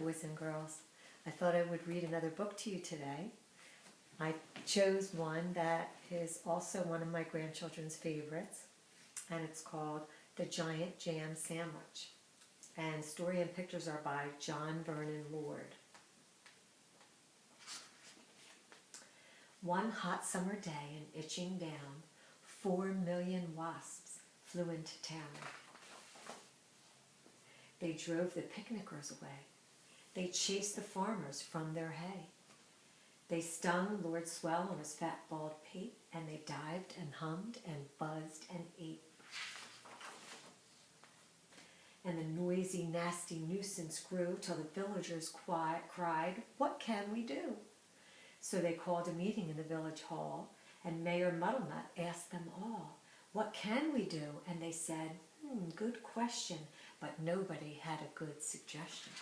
boys and girls. I thought I would read another book to you today. I chose one that is also one of my grandchildren's favorites, and it's called The Giant Jam Sandwich. And story and pictures are by John Vernon Lord. One hot summer day in Itching Down, 4 million wasps flew into town. They drove the picnickers away. They chased the farmers from their hay. They stung Lord Swell on his fat bald pate, and they dived and hummed and buzzed and ate. And the noisy, nasty nuisance grew till the villagers cried, "What can we do?" So they called a meeting in the village hall, and Mayor Muddlenut asked them all, "What can we do?" And they said, "Good question," but nobody had a good suggestion.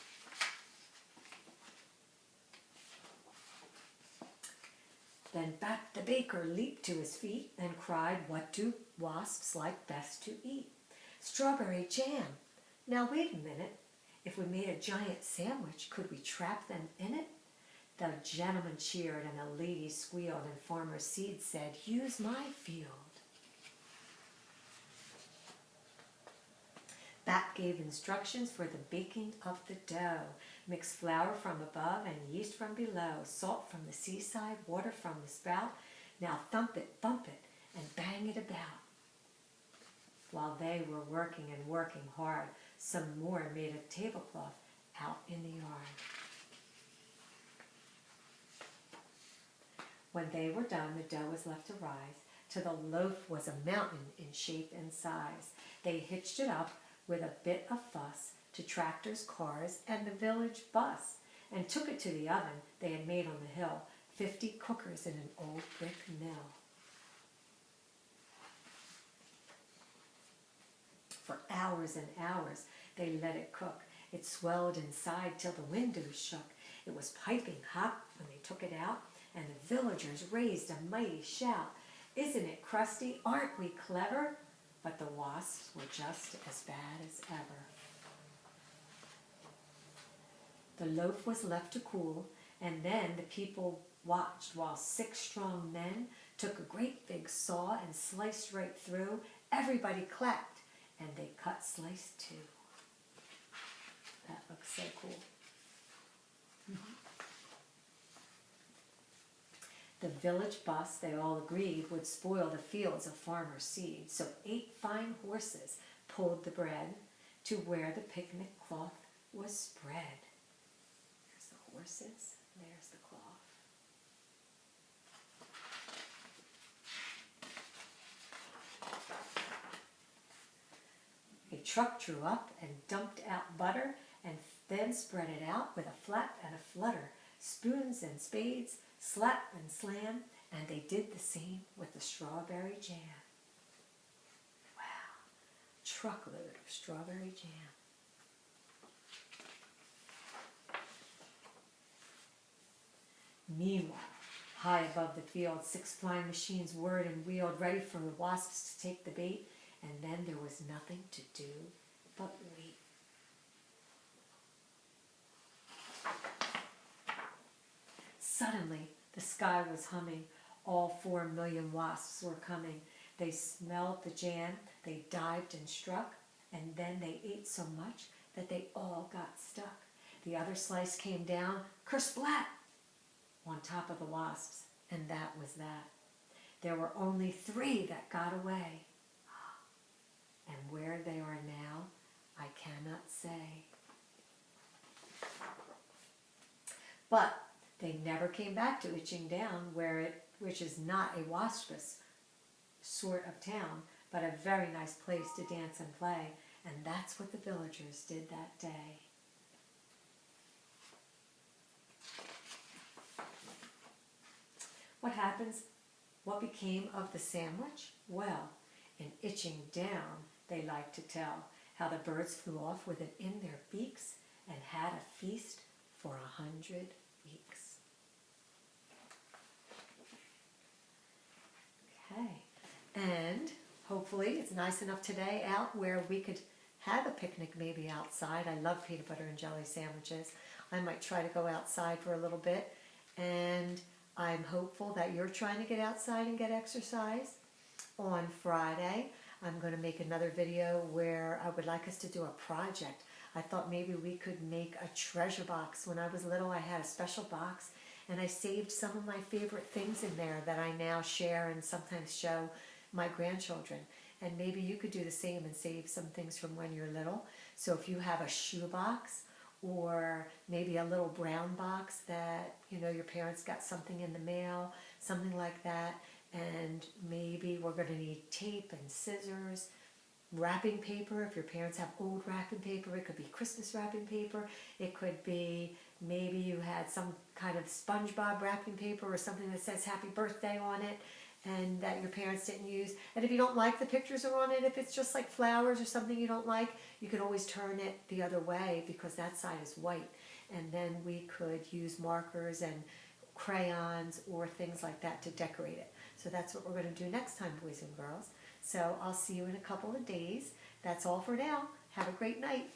Then Bat the baker leaped to his feet and cried, "What do wasps like best to eat?" "Strawberry jam." "Now wait a minute. If we made a giant sandwich, could we trap them in it?" The gentleman cheered and the ladies squealed, and Farmer Seed said, "Use my field." Bat gave instructions for the baking of the dough. Mix flour from above and yeast from below, salt from the seaside, water from the spout. Now thump it, bump it, and bang it about. While they were working and working hard, some more made a tablecloth out in the yard. When they were done, the dough was left to rise, till the loaf was a mountain in shape and size. They hitched it up with a bit of fuss to tractors, cars, and the village bus, and took it to the oven they had made on the hill, 50 cookers in an old brick mill. For hours and hours they let it cook. It swelled inside till the windows shook. It was piping hot when they took it out, and the villagers raised a mighty shout. "Isn't it crusty? Aren't we clever?" But the wasps were just as bad as ever. The loaf was left to cool, and then the people watched while 6 strong men took a great big saw and sliced right through. Everybody clapped, and they cut slice too. That looks so cool. The village bus, they all agreed, would spoil the fields of Farmer Seed, so 8 fine horses pulled the bread to where the picnic cloth was spread. There's the horses, there's the cloth. A truck drew up and dumped out butter, and then spread it out with a flap and a flutter, spoons and spades, slap and slam, and they did the same with the strawberry jam. Wow, truckload of strawberry jam. Meanwhile, high above the field, 6 flying machines whirred and wheeled, ready for the wasps to take the bait, and then there was nothing to do but wait. Suddenly, the sky was humming. All 4 million wasps were coming. They smelled the jam, they dived and struck, and then they ate so much that they all got stuck. The other slice came down, kersplat, on top of the wasps, and that was that. There were only 3 that got away. And where they are now, I cannot say. But they never came back to Itching Down, which is not a waspous sort of town, but a very nice place to dance and play, and that's what the villagers did that day. What happens? What became of the sandwich? Well, in Itching Down, they like to tell how the birds flew off with it in their beaks and had a feast for 100 weeks. Okay, and hopefully it's nice enough today out where we could have a picnic maybe outside. I love peanut butter and jelly sandwiches. I might try to go outside for a little bit, and I'm hopeful that you're trying to get outside and get exercise. On Friday, I'm going to make another video where I would like us to do a project. I thought maybe we could make a treasure box. When I was little, I had a special box, and I saved some of my favorite things in there that I now share and sometimes show my grandchildren. And maybe you could do the same and save some things from when you're little. So if you have a shoe box, or maybe a little brown box that, you know, your parents got something in the mail, something like that, and maybe we're going to need tape and scissors, wrapping paper. If your parents have old wrapping paper, it could be Christmas wrapping paper. It could be maybe you had some kind of SpongeBob wrapping paper or something that says happy birthday on it and that your parents didn't use. And if you don't like the pictures are on it, if it's just like flowers or something you don't like, you can always turn it the other way because that side is white. And then we could use markers and crayons or things like that to decorate it. So that's what we're going to do next time, boys and girls. So I'll see you in a couple of days. That's all for now. Have a great night.